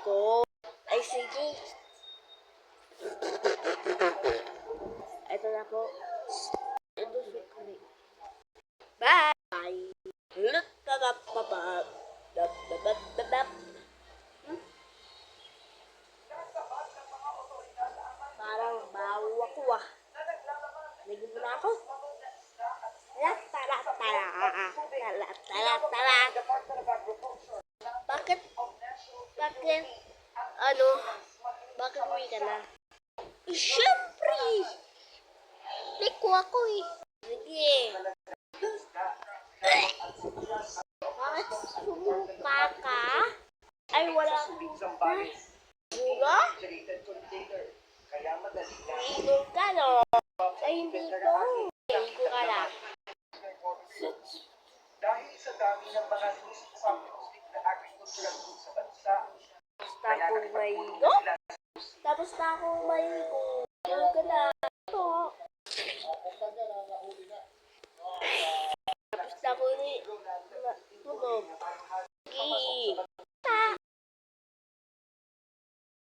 ko. Ay, sige. Ito na po. Ito sukli. Bye! Lutatapapap. Dap. Parang bawo ako ah. Naging mo na ako. Tala. Bakit? Bakit uwi ka na? Siyempre! Liko ako eh. Sige. Bakit sumuka ka? Ay, wala akong buga? Inom ka, no? Ay, hindi ko. Igo ka lang. Dahil sa dami ng mga pag-ustik na agrikultura sa bansa, Tapos na akong maligo. Igo ka lang. Ito. Tapos na ako